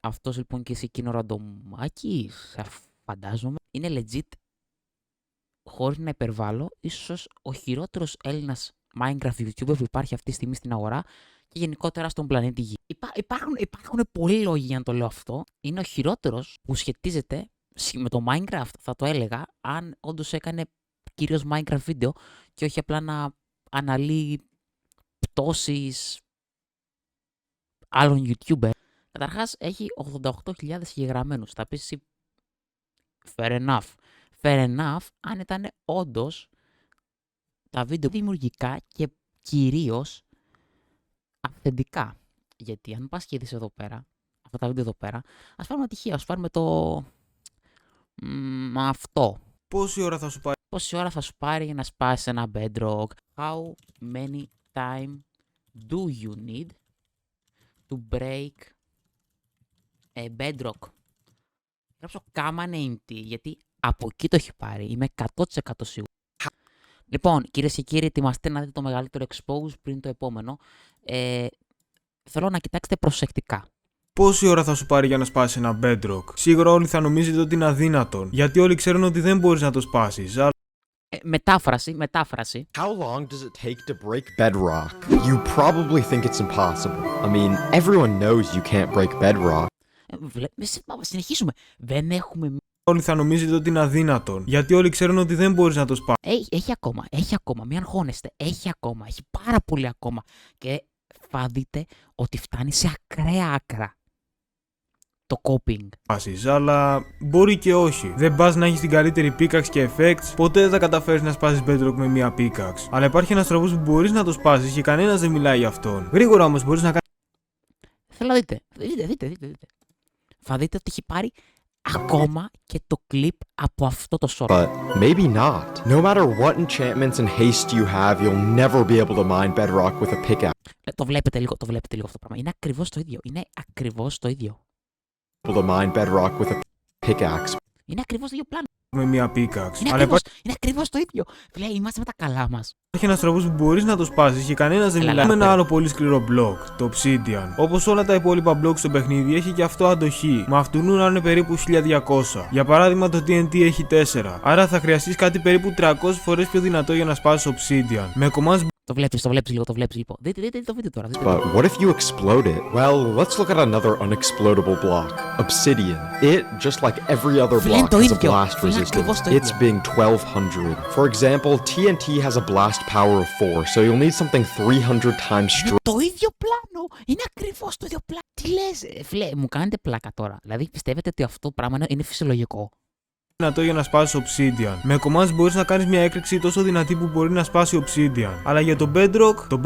Αυτός λοιπόν και εσύ εκείνο ραντομάκι, φαντάζομαι, είναι legit, χωρίς να υπερβάλλω, ίσως ο χειρότερος Έλληνας Minecraft YouTuber που υπάρχει αυτή τη στιγμή στην αγορά και γενικότερα στον πλανήτη Γη. Υπάρχουν πολλοί λόγοι για να το λέω αυτό. Είναι ο χειρότερος που σχετίζεται με το Minecraft, θα το έλεγα, αν όντως έκανε κυρίως Minecraft βίντεο και όχι απλά να αναλύει πτώσεις άλλων YouTuber. Καταρχάς έχει 88.000 συγγεγραμμένους. Θα πεις εσύ, fair enough. Fair enough αν ήταν όντως τα βίντεο δημιουργικά και κυρίως αυθεντικά. Γιατί αν πας και δεις εδώ πέρα, αυτά τα βίντεο εδώ πέρα, ας πάρουμε τυχαία, ας πάρουμε το... αυτό. Πόση ώρα θα σου πάρει? Πόση ώρα θα σου πάρει για να σπάσεις ένα bedrock? How many time do you need to break a bedrock? Γράψω Common 80, γιατί από εκεί το έχει πάρει. Είμαι 100% σίγουρο. Λοιπόν, κυρίες και κύριοι, ετοιμαστείτε να δείτε το μεγαλύτερο expose πριν το επόμενο. Θέλω να κοιτάξετε προσεκτικά. Πόση ώρα θα σου πάρει για να σπάσει ένα bedrock? Σίγουρα όλοι θα νομίζετε ότι είναι αδύνατον, γιατί όλοι ξέρουν ότι δεν μπορείς να το σπάσεις. Μετάφραση. How long does it take to break bedrock? You probably think it's impossible. I mean, everyone knows you can't break bedrock. Συνεχίσουμε. Δεν έχουμε... Όλοι θα νομίζετε ότι είναι αδύνατον, γιατί όλοι ξέρουν ότι δεν μπορείς να το σπάσεις. Έχει ακόμα. Μην αγχώνεστε. Έχει πάρα πολύ ακόμα. Και θα δείτε ότι φτάνει σε ακραία άκρα το coping. Αλλά μπορεί και όχι. Δεν πας να έχεις την καλύτερη pickaxe και effects, ποτέ δεν θα καταφέρεις να σπάσεις bedrock με μία pickaxe. Αλλά υπάρχει ένας τρόπος που μπορείς να το σπάσεις και κανένας δεν μιλάει για αυτόν. Γρήγορα όμως μπορείς να κάνεις. Θέλω να δείτε. Δείτε. Θα δείτε ότι έχει πάρει ακόμα και το clip από αυτό το short. But maybe not. No matter what enchantments and haste you have, you'll never be able to mine bedrock with a pickaxe. Το βλέπετε λίγο αυτό το πράγμα. Είναι ακριβώς το ίδιο. To mine bedrock with a pickaxe. Είναι ακριβώς το ίδιο πλάνο. Με μία pickaxe. Είναι ακριβώς το ίδιο. Λέει, είμαστε με τα καλά μας. Υπάρχει ένας τρόπος που μπορείς να το σπάσεις και κανένας δεν μιλάει. Με ένα άλλο πολύ σκληρό block, το Obsidian. Όπως όλα τα υπόλοιπα blocks στο παιχνίδι, έχει και αυτό αντοχή. Με αυτού να είναι περίπου 1200. Για παράδειγμα, το TNT έχει 4. Άρα θα χρειαστείς κάτι περίπου 300 φορές πιο δυνατό για να σπάσεις Obsidian. Με commands. Το βλέπεις λίγο. Δείτε το βίντεο τώρα. But what if you explode it? Well, let's look at another unexplodable block. Obsidian. It, just like every other block, has a blast resistance. It's being 1200. For example, TNT has a blast power of 4, so you'll need something 300 times stronger. Το ίδιο πλάνο! Είναι ακριβώς το ίδιο πλάνο! Τι λες, φίλε, μου κάνετε πλάκα τώρα. Δηλαδή, πιστεύετε ότι αυτό το πράγμα είναι φυσιολογικό? Δυνατό για να σπάσει Obsidian. Με commands μπορείς να κάνεις μια έκρηξη τόσο δυνατή που μπορεί να σπάσει Obsidian. Αλλά για το Bedrock,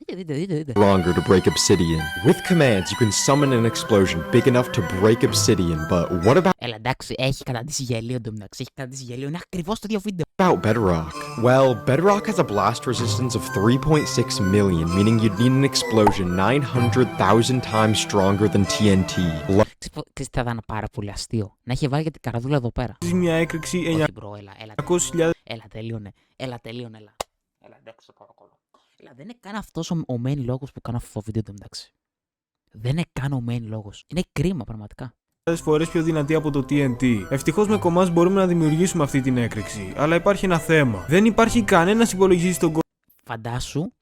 Δείτε. Longer to break Obsidian. With commands, you can summon an explosion big enough to break Obsidian, but what about... Έλα, εντάξει, έχει καταντήσει γελίο εντωμεταξύ. Είναι ακριβώς το ίδιο βίντεο. About bedrock? Well, bedrock has a blast resistance of 3.6 million, meaning you'd need an explosion 900,000 times stronger than TNT. Ξέρεις τι θα ήταν πάρα πολύ αστείο? Να έχει βάλει για την καραδούλα εδώ πέρα. μια έκρηξη 900.000. Έλα, τελείωνε. Έλα, εντάξει, παρακαλώ. Έλα, δεν είναι καν αυτός ο main λόγος που κάνω αυτό το βίντεο εντωμεταξύ. Δεν είναι καν ο main λόγος. Είναι κρίμα πραγματικά. Φορές πιο δυνατή από το TNT. Ευτυχώς με commands μπορούμε να δημιουργήσουμε αυτή την έκρηξη. Αλλά υπάρχει ένα θέμα. Δεν υπάρχει κανένας υπολογιστής στον κόσμο. Φαντάσου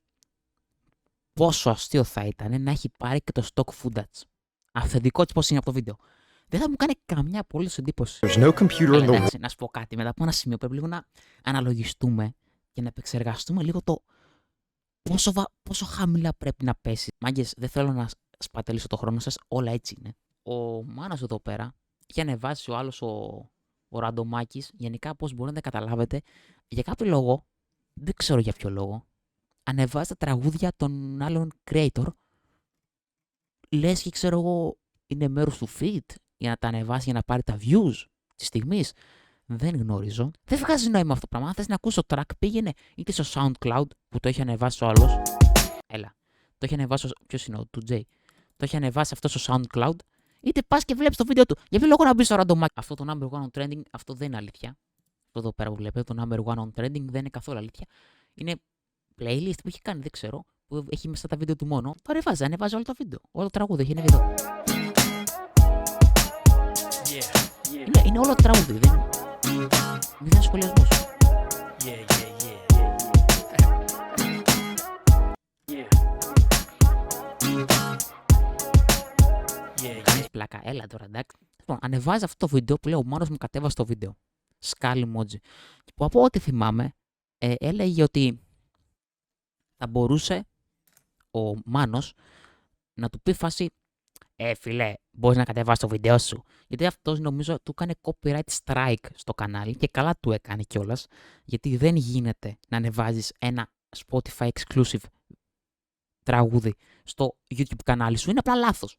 πόσο αστείο θα ήταν να έχει πάρει και το stock footage. Αυθεντικό έτσι πώς είναι από το βίντεο. Δεν θα μου κάνει καμιά απολύτως εντύπωση. There's no computer in the Εντάξει, να σου πω κάτι. Μετά από ένα σημείο πρέπει λίγο να αναλογιστούμε και να επεξεργαστούμε λίγο το πόσο χαμηλά πρέπει να πέσει. Μάγκες, δεν θέλω να σπαταλήσω το χρόνο σας. Όλα έτσι είναι. Ο Μάνος εδώ πέρα είχε ανεβάσει ο άλλος ο Ραντομάκης. Γενικά, πώς μπορείτε να καταλάβετε, για κάποιο λόγο, δεν ξέρω για ποιο λόγο, ανεβάζει τα τραγούδια των άλλων creator. Λες και ξέρω εγώ είναι μέρος του feed για να τα ανεβάσει για να πάρει τα views της στιγμής. Δεν γνωρίζω. Δεν βγάζει νόημα αυτό το πράγμα. Αν θες να ακούσει το track, πήγαινε είτε στο SoundCloud που το έχει ανεβάσει ο άλλος. Έλα. Το έχει ανεβάσει. Ποιος είναι ο 2J? Το έχει ανεβάσει αυτό στο SoundCloud. Είτε πας και βλέπεις το βίντεο του. Για ποιο λόγο να μπει στο ραντομάκι? Αυτό το number one on trending, αυτό δεν είναι αλήθεια. Αυτό εδώ πέρα που βλέπετε, το number one on trending δεν είναι καθόλου αλήθεια. Είναι playlist που έχει κάνει, δεν ξέρω. Που έχει μέσα τα βίντεο του μόνο. Το ανεβάζει όλο το βίντεο. Όλο το τραγούδι έχει ένα βίντεο. Είναι όλο τραγούδι, δεν είναι σχολιασμός. Κάνεις πλάκα, έλα τώρα, εντάξει. Λοιπόν, ανεβάζει αυτό το βίντεο που λέει ο Μάνος μου κατέβασε το βίντεο. Σκάλι emoji. Που από ό,τι θυμάμαι, έλεγε ότι θα μπορούσε ο Μάνος να του πει φάση φίλε, μπορείς να κατεβάσεις το βίντεο σου. Γιατί αυτός νομίζω του έκανε copyright strike στο κανάλι και καλά του έκανε κιόλας. Γιατί δεν γίνεται να ανεβάζεις ένα Spotify exclusive τραγούδι στο YouTube κανάλι σου. Είναι απλά λάθος.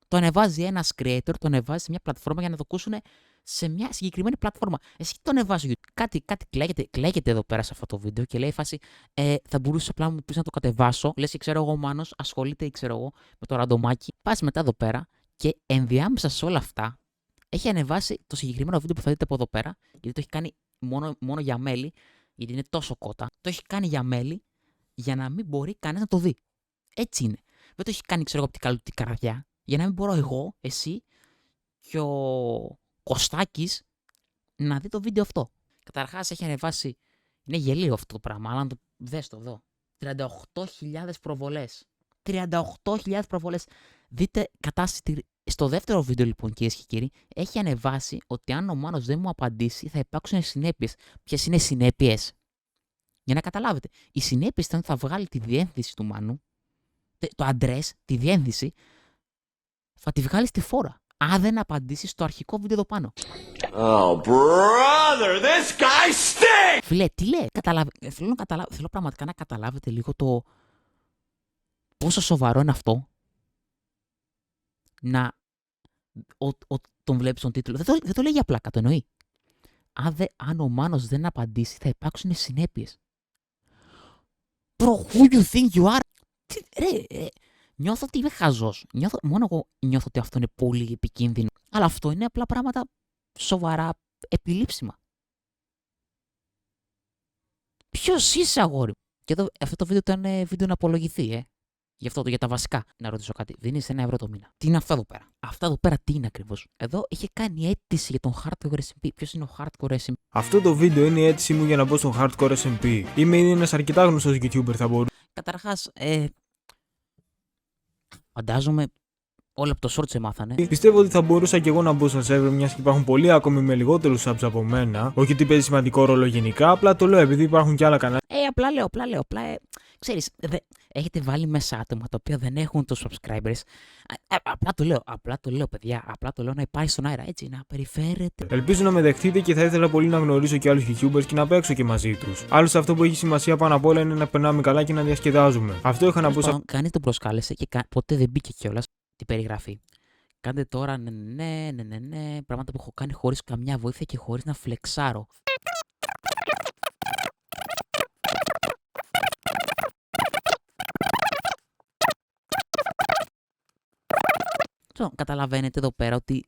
Το ανεβάζει ένας creator, το ανεβάζει σε μια πλατφόρμα για να το ακούσουν σε μια συγκεκριμένη πλατφόρμα. Εσύ το ανεβάζει YouTube. Κάτι κλαίγεται εδώ πέρα σε αυτό το βίντεο και λέει φάση θα μπορούσε απλά να μου πεις να το κατεβάσω. Λες και ξέρω εγώ ο Μάνος ασχολείται ξέρω εγώ με το ραντομάκι. Πας μετά εδώ πέρα και ενδιάμεσα σε όλα αυτά έχει ανεβάσει το συγκεκριμένο βίντεο που θα δείτε από εδώ πέρα, γιατί το έχει κάνει μόνο για μέλη, γιατί είναι τόσο κότα. Το έχει κάνει για μέλη για να μην μπορεί κανένας να το δει. Έτσι είναι. Δεν το έχει κάνει ξέρω εγώ από την καλή του καρδιά, για να μην μπορώ εγώ, εσύ και ο Κωστάκης να δει το βίντεο αυτό. Καταρχάς έχει ανεβάσει, είναι γελίο αυτό το πράγμα, αλλά δες το εδώ. 38.000 προβολές. 38.000 προβολές. Δείτε κατάσταση. Στο δεύτερο βίντεο λοιπόν κυρίες και κύριοι, έχει ανεβάσει ότι αν ο Μάνος δεν μου απαντήσει θα υπάρξουν συνέπειες. Ποιες είναι οι συνέπειες? Για να καταλάβετε. Οι συνέπειες ήταν ότι θα βγάλει τη διεύθυνση του Μάνου, το address, τη διεύθυνση, θα τη βγάλει στη φόρα. Αν δεν απαντήσει στο αρχικό βίντεο εδώ πάνω. Oh, brother, this guy stinks! Φίλε, τι λέει? Θέλω πραγματικά να καταλάβετε λίγο το πόσο σοβαρό είναι αυτό να τον βλέπεις τον τίτλο. Δεν το λέει για πλάκα, το εννοεί. Αν ο Μάνος δεν απαντήσει θα υπάρξουν συνέπειες. Bro, who you think you are? Νιώθω ότι είμαι χαζός. Μόνο εγώ νιώθω ότι αυτό είναι πολύ επικίνδυνο. Αλλά αυτό είναι απλά πράγματα σοβαρά επιλήψιμα. Ποιος είσαι, αγόρι? Και εδώ, αυτό το βίντεο ήταν βίντεο να απολογηθεί, Γι' αυτό για τα βασικά. Να ρωτήσω κάτι. Δίνεις 1 ευρώ το μήνα. Τι είναι αυτά εδώ πέρα? Αυτά εδώ πέρα τι είναι ακριβώς? Εδώ είχε κάνει αίτηση για τον Hardcore SMP. Ποιος είναι ο Hardcore SMP? Αυτό το βίντεο είναι η αίτησή μου για να μπω στον Hardcore SMP. Είμαι ένας αρκετά γνωστός YouTuber, θα μπορούσα. Καταρχάς, φαντάζομαι όλοι από το short σε μάθανε. Πιστεύω ότι θα μπορούσα και εγώ να μπω στο server, μιας και υπάρχουν πολλοί ακόμη με λιγότερους subs από μένα. Όχι ότι παίζει σημαντικό ρόλο γενικά, απλά το λέω επειδή υπάρχουν και άλλα κανάλια. Απλά λέω. Ξέρεις, έχετε βάλει μέσα άτομα τα οποία δεν έχουν τους subscribers. Απλά το λέω, παιδιά. Απλά το λέω να υπάρχει στον αέρα, έτσι, να περιφέρεται. Ελπίζω να με δεχτείτε και θα ήθελα πολύ να γνωρίσω και άλλους YouTubers και να παίξω και μαζί τους. Άλλωστε, αυτό που έχει σημασία πάνω απ' όλα είναι να περνάμε καλά και να διασκεδάζουμε. Αυτό είχα να πω. Κανείς τον προσκάλεσε και ποτέ δεν μπήκε κιόλας την περιγραφή. Κάντε τώρα ναι, πράγματα που έχω κάνει χωρίς καμιά βοήθεια και χωρίς να φλεξάρω. Καταλαβαίνετε εδώ πέρα ότι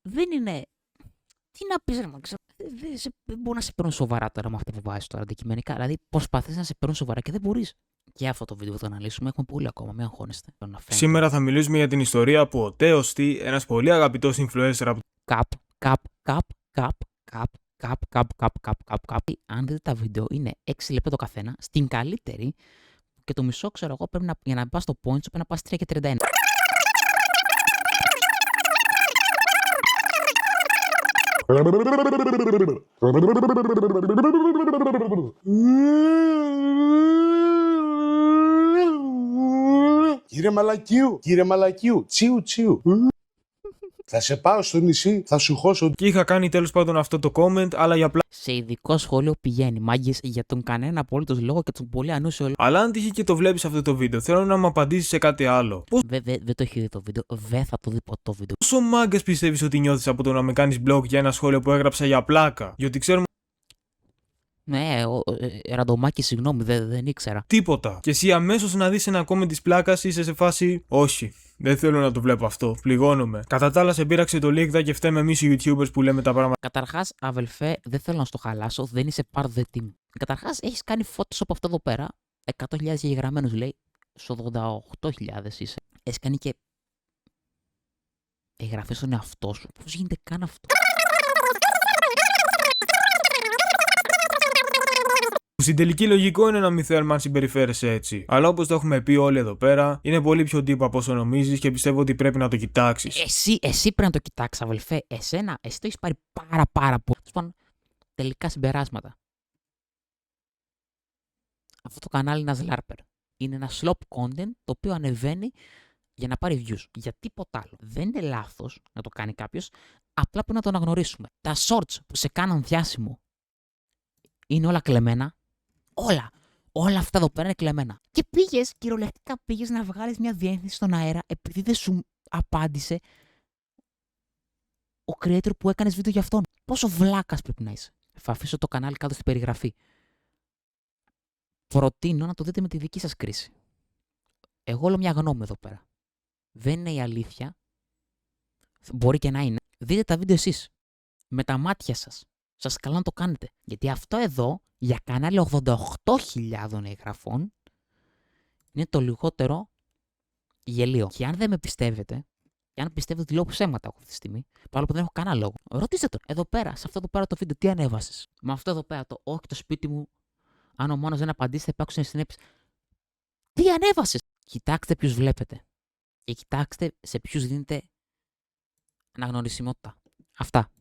δεν είναι. Τι να πεις, δεν μπορώ να σε παίρνω σοβαρά τώρα με αυτά που βάζεις τώρα αντικειμενικά. Δηλαδή, προσπαθείς να σε παίρνω σοβαρά και δεν μπορείς. Και αυτό το βίντεο θα το αναλύσουμε. Έχουμε πολύ ακόμα, μην αγχώνεστε. Σήμερα θα μιλήσουμε για την ιστορία που ο Τέος T, ένας πολύ αγαπητός influencer από. Αν δείτε τα βίντεο, είναι 6 λεπτά το καθένα. Στην καλύτερη, και το μισό ξέρω εγώ, πρέπει για να πας στο point σου πρέπει να πας 3 και 31. Κύριε Μαλακίου, τσιου. Θα σε πάω στο νησί, θα σου χώσω. Και είχα κάνει τέλος πάντων αυτό το comment, αλλά για απλά. Σε ειδικό σχόλιο πηγαίνει, μάγκες, για τον κανένα απολύτως λόγο και τον πολύ ανούσιο λόγο. Αλλά αν τύχει και το βλέπεις αυτό το βίντεο, θέλω να μου απαντήσεις σε κάτι άλλο. Δεν το έχει δει το βίντεο, δεν θα το δει ποτέ το βίντεο. Πόσο μάγκας πιστεύεις ότι νιώθεις από το να με κάνεις blog για ένα σχόλιο που έγραψα για πλάκα? Γιατί ξέρουμε. Ναι, ραντομάκι, συγγνώμη, δεν ήξερα. Τίποτα. Και εσύ αμέσως να δεις ένα comment της πλάκας είσαι σε φάση. Όχι. Δεν θέλω να το βλέπω αυτό. Πληγώνομαι. Κατά τα άλλα, σε πείραξε το link και φταίμε εμείς οι YouTubers που λέμε τα πράγματα. Καταρχάς, αδελφέ, δεν θέλω να στο χαλάσω, δεν είσαι part of the team. Καταρχάς, έχεις κάνει Photoshop αυτό εδώ πέρα. 100.000 γεγραμμένους λέει. Στο 88.000 είσαι. Έχεις κάνει και εγγραφή στον εαυτό σου. Πώς γίνεται καν αυτό? Στην τελική λογικό είναι να μην θέλουμε αν συμπεριφέρεσαι έτσι. Αλλά όπως το έχουμε πει όλοι εδώ πέρα, είναι πολύ πιο τύπο από όσο νομίζεις και πιστεύω ότι πρέπει να το κοιτάξεις. Εσύ πρέπει να το κοιτάξεις, αδελφέ. Εσύ το έχεις πάρει πάρα πολύ. Λοιπόν, τελικά συμπεράσματα. Αυτό το κανάλι είναι ένα LARPer. Είναι ένα slop content το οποίο ανεβαίνει για να πάρει views. Για τίποτα άλλο. Δεν είναι λάθος να το κάνει κάποιος, απλά πρέπει να το αναγνωρίσουμε. Τα shorts που σε κάναν διάσημο είναι όλα κλεμμένα. Όλα αυτά εδώ πέρα είναι κλεμμένα. Και κυριολεκτικά πήγες να βγάλεις μια διεύθυνση στον αέρα επειδή δεν σου απάντησε ο creator που έκανες βίντεο για αυτόν. Πόσο βλάκας πρέπει να είσαι? Θα αφήσω το κανάλι κάτω στην περιγραφή. Προτείνω να το δείτε με τη δική σας κρίση. Εγώ λέω μια γνώμη εδώ πέρα. Δεν είναι η αλήθεια. Μπορεί και να είναι. Δείτε τα βίντεο εσείς. Με τα μάτια σας. Σας καλώ να το κάνετε. Γιατί αυτό εδώ, για κανάλι 88.000 εγγραφών, είναι το λιγότερο γελίο. Και αν δεν με πιστεύετε, και αν πιστεύετε ότι λέω ψέματα αυτή τη στιγμή, παρόλο που δεν έχω κανένα λόγο, ρωτήστε τον. Εδώ πέρα, σε αυτό εδώ πέρα το βίντεο, τι ανέβασες? Με αυτό εδώ πέρα, το όχι το σπίτι μου, αν ο μόνος δεν απαντήσει, θα υπάρξουν συνέπειες. Τι ανέβασες? Κοιτάξτε ποιους βλέπετε. Και κοιτάξτε σε ποιους δίνετε αναγνωρισιμότητα. Αυτά.